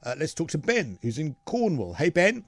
Let's talk to Ben, who's in Cornwall. Hey, Ben.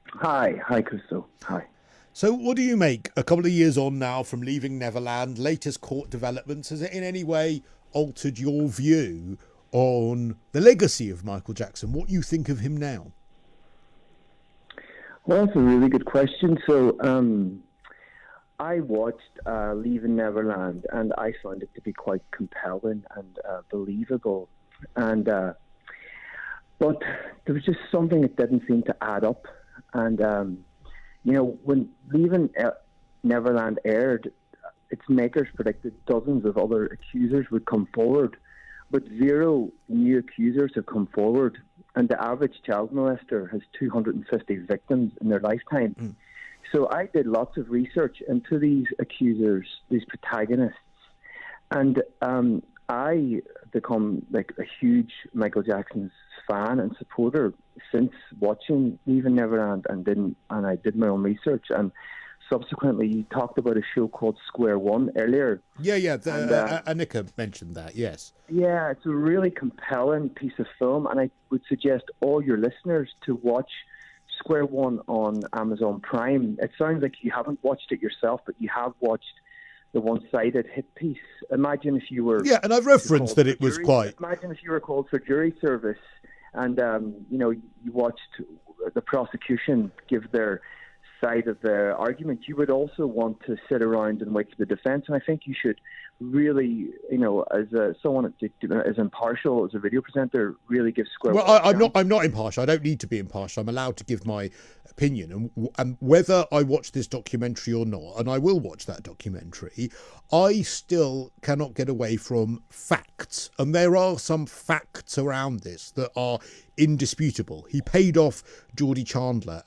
Hi, Crystal. Hi. So what do you make a couple of years on now from leaving Neverland, latest court developments? Has it in any way altered your view on the legacy of Michael Jackson, what you think of him now? Well, that's a really good question. So I watched Leaving Neverland, and I found it to be quite compelling and believable. And but there was just something that didn't seem to add up. And when Leaving Neverland aired, its makers predicted dozens of other accusers would come forward, but 0 new accusers have come forward. And the average child molester has 250 victims in their lifetime. Mm. So I did lots of research into these accusers, these protagonists, and I become like a huge Michael Jackson's fan and supporter since watching Leaving Neverland, and I did my own research. And subsequently, you talked about a show called Square One earlier. Yeah. Annika mentioned that, yes. Yeah, it's a really compelling piece of film, and I would suggest all your listeners to watch Square One on Amazon Prime. It sounds like you haven't watched it yourself, but you have watched the one-sided hit piece. Imagine if you were... Yeah, and I've referenced that it was quite... Imagine if you were called for jury service and, you watched the prosecution give their side of the argument. You would also want to sit around and wait for the defence, and I think you should really, as someone as impartial as a video presenter, really give Square One. Well, I'm not impartial. I don't need to be impartial. I'm allowed to give my opinion, and whether I watch this documentary or not, and I will watch that documentary, I still cannot get away from facts, and there are some facts around this that are indisputable. He paid off Geordie Chandler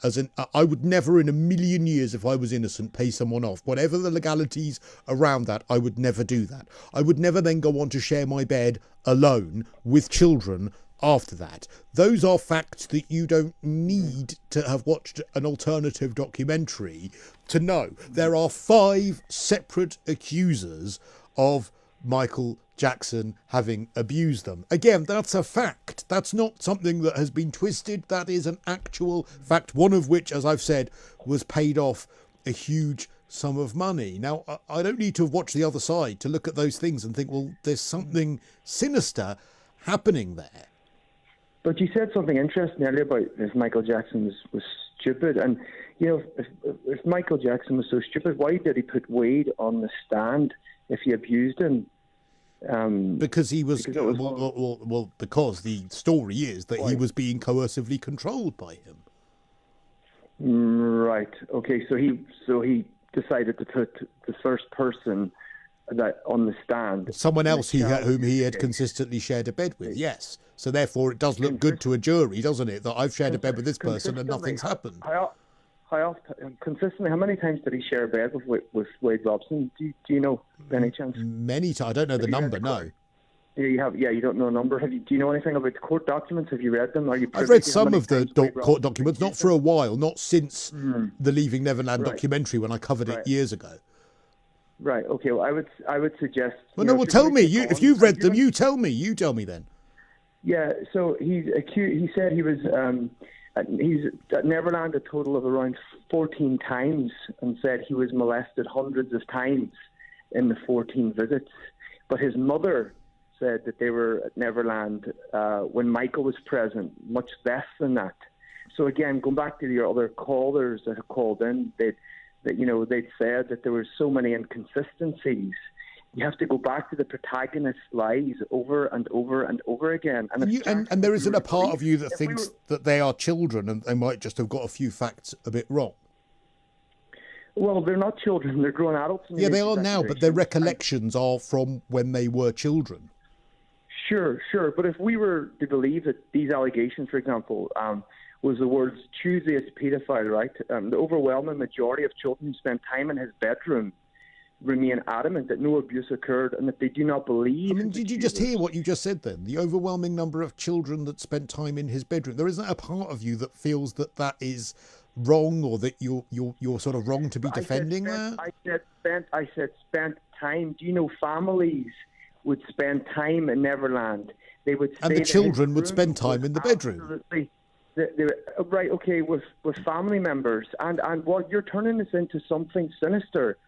I would never in a million years, if I was innocent, pay someone off. Whatever the legalities around that, I would never do that. I would never then go on to share my bed alone with children after that. Those are facts that you don't need to have watched an alternative documentary to know. There are 5 separate accusers of Michael Jackson having abused them. Again, that's a fact. That's not something that has been twisted. That is an actual fact, one of which, as I've said, was paid off a huge sum of money. Now, I don't need to have watched the other side to look at those things and think, well, there's something sinister happening there. But you said something interesting earlier about if Michael Jackson was stupid. And, if Michael Jackson was so stupid, why did he put Wade on the stand if he abused him? Because he was, because the story is that he was being coercively controlled by him. Right. Okay. So he decided to put the first person that on the stand, someone else whom he had consistently shared a bed with. Yes. So therefore, it does look good to a jury, doesn't it, that I've shared a bed with this person and nothing's happened. Consistently, how many times did he share a bed with Wade Robson? Do you know, by any chance? Many times. I don't know the number, no. You don't know a number. Do you know anything about the court documents? Have you read them? I've read some of the court documents, not for a while, not since the Leaving Neverland documentary when I covered it years ago. Right. Okay. Well, I would suggest. Well, no. Well, tell me. If you've read them, you tell me. You tell me then. Yeah. So he's accused. He said he was. He's at Neverland a total of around 14 times, and said he was molested hundreds of times in the 14 visits. But his mother said that they were at Neverland when Michael was present, much less than that. So again, going back to your other callers that have called in, they'd said that there were so many inconsistencies. You have to go back to the protagonist's lies over and over and over again. And there isn't a part of you that thinks that they are children and they might just have got a few facts a bit wrong. Well, they're not children. They're grown adults. Yeah, they are now, but their recollections are from when they were children. Sure. But if we were to believe that these allegations, for example, was the words choosiest paedophile, right? The overwhelming majority of children who spend time in his bedroom remain adamant that no abuse occurred and that they do not believe. Did you just hear what you just said then? The overwhelming number of children that spent time in his bedroom. There isn't a part of you that feels that is wrong, or that you're sort of wrong to be defending that? I said spent time. Do you know families would spend time in Neverland They would say And the that his children would room spend time was in the bedroom. absolutely- right, okay, with family members, and what you're turning this into something sinister.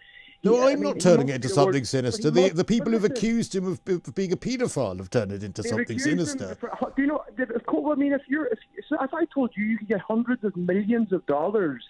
No, I'm not turning it into something sinister. The people who've listen, accused him of being a paedophile have turned it into they've something accused sinister. him do you know? I mean, if I told you you could get hundreds of millions of dollars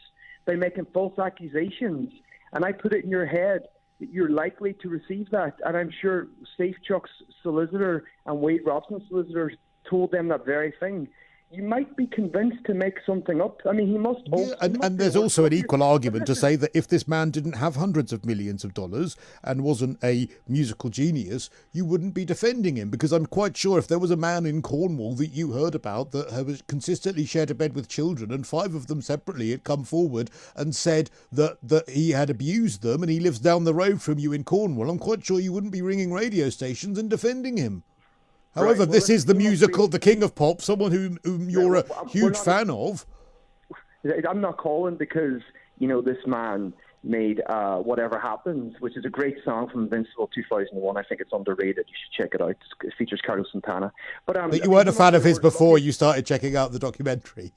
by making false accusations, and I put it in your head that you're likely to receive that, and I'm sure Safechuck's solicitor and Wade Robson's solicitor told them that very thing, you might be convinced to make something up. I mean, he must. Yeah, and there's also an equal argument to say that if this man didn't have hundreds of millions of dollars and wasn't a musical genius, you wouldn't be defending him, because I'm quite sure if there was a man in Cornwall that you heard about that had consistently shared a bed with children, and 5 of them separately had come forward and said that he had abused them and he lives down the road from you in Cornwall, I'm quite sure you wouldn't be ringing radio stations and defending him. However, Well, this is the musical, the King of Pop, someone whom you're a huge fan of. I'm not calling because, this man made Whatever Happens, which is a great song from Invincible 2001. I think it's underrated. You should check it out. It features Carlos Santana. But you weren't a fan of his before you started checking out the documentary.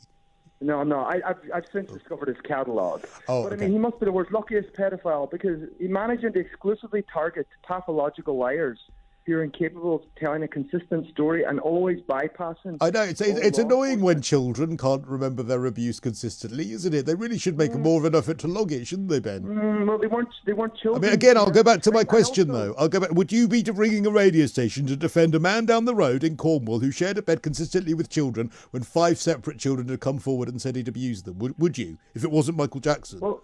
No, I've since discovered his catalogue. Oh, but okay. I mean, he must be the world's luckiest pedophile, because he managed to exclusively target pathological liars who are incapable of telling a consistent story and always bypassing. I know, it's annoying when children can't remember their abuse consistently, isn't it? They really should make more of an effort to log it, shouldn't they, Ben? Well, they weren't children. I mean, again, I'll go back to my question, though. I'll go back. Would you be ringing a radio station to defend a man down the road in Cornwall who shared a bed consistently with children when 5 separate children had come forward and said he'd abused them? Would you, if it wasn't Michael Jackson? Well,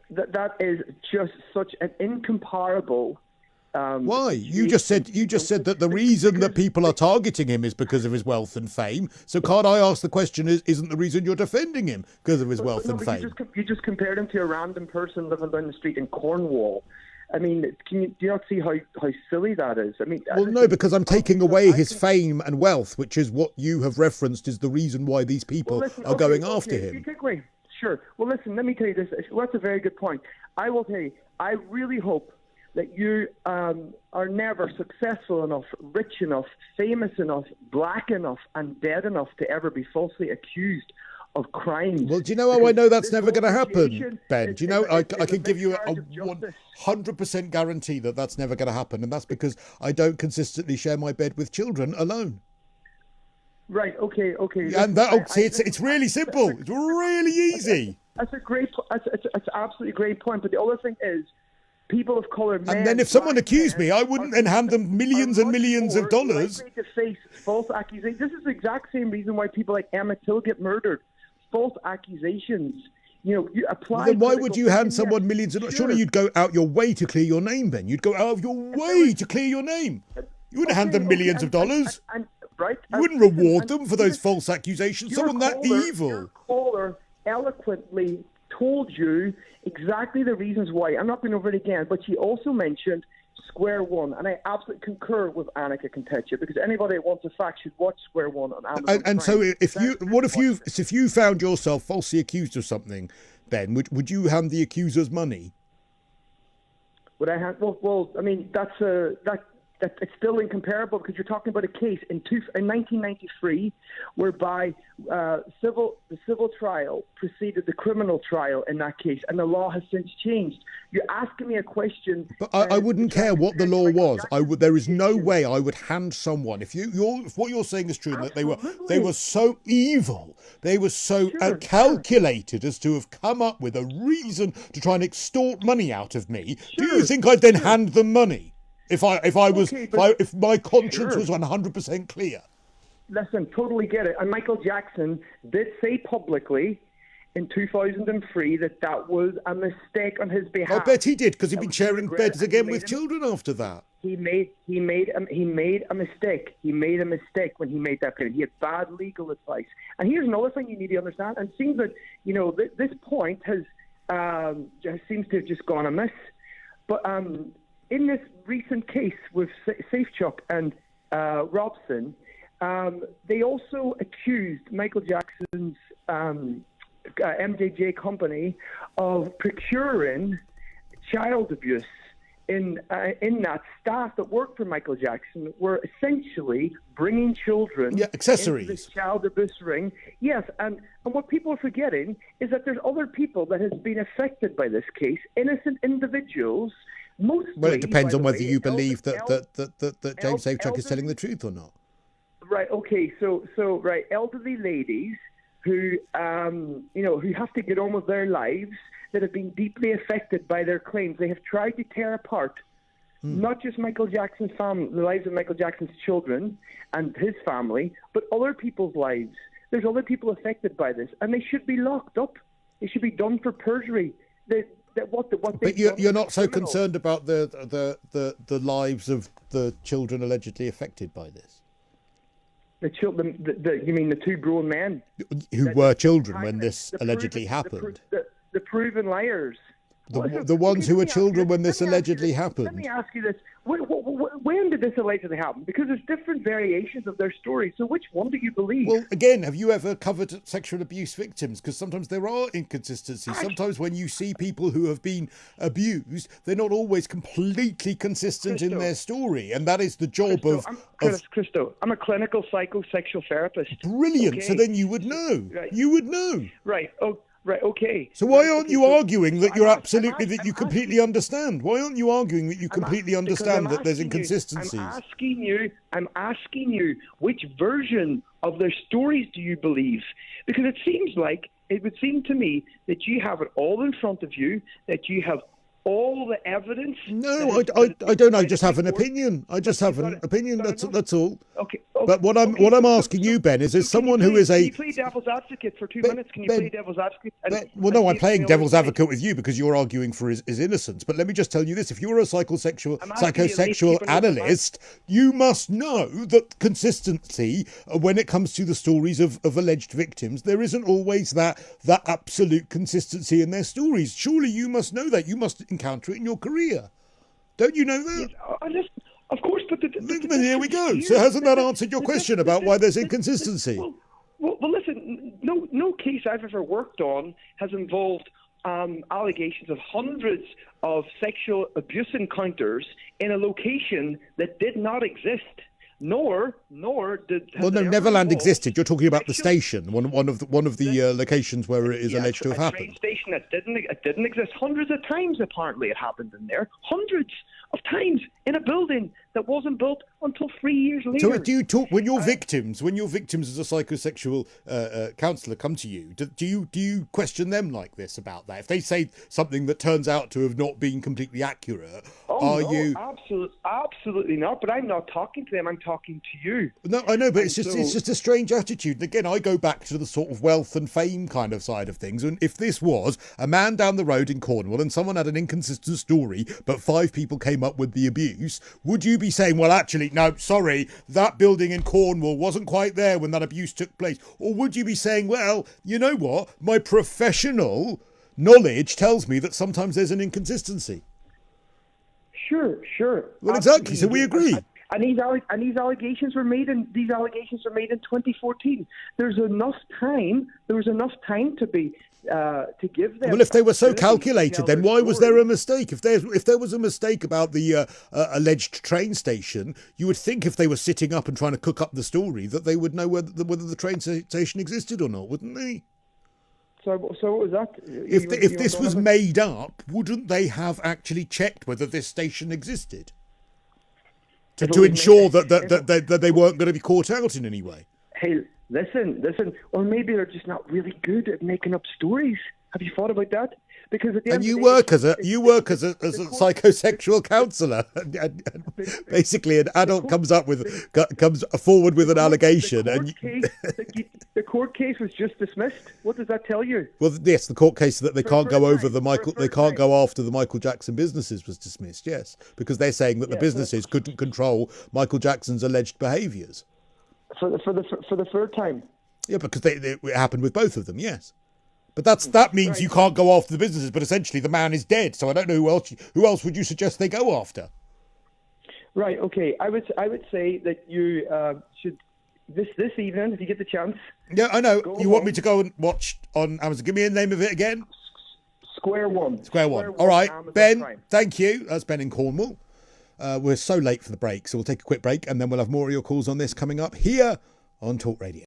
that is just such an incomparable... Why? You just said that the reason that people are targeting him is because of his wealth and fame. So can't I ask the question, isn't the reason you're defending him because of his wealth and fame? You just compared him to a random person living down the street in Cornwall. I mean, do you not see how silly that is? I mean, well, no, because I'm taking away his fame and wealth, which is what you have referenced is the reason why these people are going after him. Sure. Well, listen, let me tell you this. Well, that's a very good point. I will tell you, I really hope that you are never successful enough, rich enough, famous enough, black enough, and dead enough to ever be falsely accused of crimes. Well, do you know how I know that's never going to happen, Ben? Do you know, I can give you a 100% guarantee that that's never going to happen, and that's because I don't consistently share my bed with children alone. Right, okay. And it's really simple. It's really easy. That's it's absolutely great point, but the other thing is, people of colour, men, and then if someone accused me, I wouldn't then hand them millions and millions of dollars. Likely to face false accusations. This is the exact same reason why people like Emmett Till get murdered. False accusations. You apply. Then why would you hand someone millions of dollars? Surely you'd go out your way to clear your name. Then you'd go out of your way to clear your name. You wouldn't hand them millions of dollars. Right. You wouldn't reward them for those false accusations. Someone that evil. Your caller eloquently told you exactly the reasons why. I'm not going over it again, but she also mentioned Square One, and I absolutely concur with Annika Konteccia, because anybody that wants a fact should watch Square One on Amazon. And so, if you found yourself falsely accused of something, Ben, would you hand the accusers money? Would I hand? Well, I mean, it's still incomparable, because you're talking about a case in 1993 whereby the civil trial preceded the criminal trial in that case, and the law has since changed. You're asking me a question. But I wouldn't care what the law was. There is no way I would hand someone, if what you're saying is true, that they were so evil, they were so calculated as to have come up with a reason to try and extort money out of me. Do you think I'd then hand them money? If my conscience was 100% clear. Listen, totally get it. And Michael Jackson did say publicly in 2003 that was a mistake on his behalf. I bet he did, because he'd been sharing beds again with children after that. He made a mistake. He made a mistake when he made that claim. He had bad legal advice. And here's another thing you need to understand. And it seems that this point seems to have just gone amiss. But in this recent case with Safechuck and Robson, they also accused Michael Jackson's MJJ company of procuring child abuse in that staff that worked for Michael Jackson were essentially bringing children accessories into the child abuse ring. Yes, and what people are forgetting is that there's other people that has been affected by this case, innocent individuals. Mostly, well, it depends on whether you believe that James Safechuck is telling the truth or not. Right. Okay. So right, elderly ladies who who have to get on with their lives, that have been deeply affected by their claims. They have tried to tear apart not just Michael Jackson's family, the lives of Michael Jackson's children and his family, but other people's lives. There's other people affected by this, and they should be locked up. They should be done for perjury. But you're not so concerned about the lives of the children allegedly affected by this? The children, you mean the two grown men who were children when this allegedly happened? The proven liars. The ones who were children when this allegedly happened. Let me ask you this. When did this allegedly happen? Because there's different variations of their story. So which one do you believe? Well, again, have you ever covered sexual abuse victims? Because sometimes there are inconsistencies. Sometimes when you see people who have been abused, they're not always completely consistent in their story. And that is the job Christo, I'm a clinical psychosexual therapist. Brilliant. Okay. So then you would know. Right. You would know. Right. Oh. Right, okay. So why aren't you arguing that you completely understand? Why aren't you arguing that you completely understand that there's inconsistencies? I'm asking you, which version of their stories do you believe? Because it would seem to me that you have it all in front of you, that you have all the evidence. No, I don't. I just have an opinion. I just have an opinion. That's all. Okay. But what I'm asking you, Ben, is someone who is a... Can you play devil's advocate for 2 minutes? Can you play devil's advocate? Well, no, I'm playing devil's advocate with you because you're arguing for his innocence. But let me just tell you this. If you're a psychosexual analyst, you must know that consistency, when it comes to the stories of alleged victims, there isn't always that absolute consistency in their stories. Surely you must know that. You must encounter it in your career. Don't you know that? Yes, of course, but here we go. So hasn't that answered your question about why there's inconsistency? Well, listen. No case I've ever worked on has involved allegations of hundreds of sexual abuse encounters in a location that did not exist. Nor did. Well, no, Neverland existed. You're talking about the station, one of the locations where it is alleged to have happened. A train station that didn't exist. Hundreds of times, apparently, it happened in there. Hundreds of times in a building that wasn't built until 3 years later. So, do you talk when your victims as a psychosexual counsellor come to you? Do you question them like this about that? If they say something that turns out to have not been completely accurate, you? Absolutely not. But I'm not talking to them. I'm talking to you. No, I know, but it's just a strange attitude. And again, I go back to the sort of wealth and fame kind of side of things. And if this was a man down the road in Cornwall and someone had an inconsistent story, but 5 people came up with the abuse, would you be saying, well, actually, no, sorry, that building in Cornwall wasn't quite there when that abuse took place? Or would you be saying, well, you know what, my professional knowledge tells me that sometimes there's an inconsistency? Sure. Well, exactly. So we agree. And these allegations were made in 2014. There was enough time to give them. Well, if they were so calculated, then why was there a mistake? If there was a mistake about the alleged train station, you would think if they were sitting up and trying to cook up the story that they would know whether the train station existed or not, wouldn't they? So what was that? If this was made up, wouldn't they have actually checked whether this station existed? To ensure that they weren't going to be caught out in any way. Hey, listen, or maybe they're just not really good at making up stories. Have you thought about that? Because you work as a psychosexual counsellor, and basically an adult comes forward with an allegation, the court case was just dismissed. What does that tell you? Well, yes, the court case that they can't go after the Michael Jackson businesses was dismissed. Yes, because they're saying that the businesses couldn't control Michael Jackson's alleged behaviours for the third time. Yeah, because it happened with both of them. Yes. But that means you can't go after the businesses, but essentially the man is dead. So I don't know who else would you suggest they go after? Right. Okay. I would say that you should this evening, if you get the chance. Yeah, I know. You want me to go and watch on Amazon? Give me the name of it again. Square one. Square one. All right, Amazon Ben, Prime. thank you. That's Ben in Cornwall. We're so late for the break, so we'll take a quick break and then we'll have more of your calls on this coming up here on Talk Radio.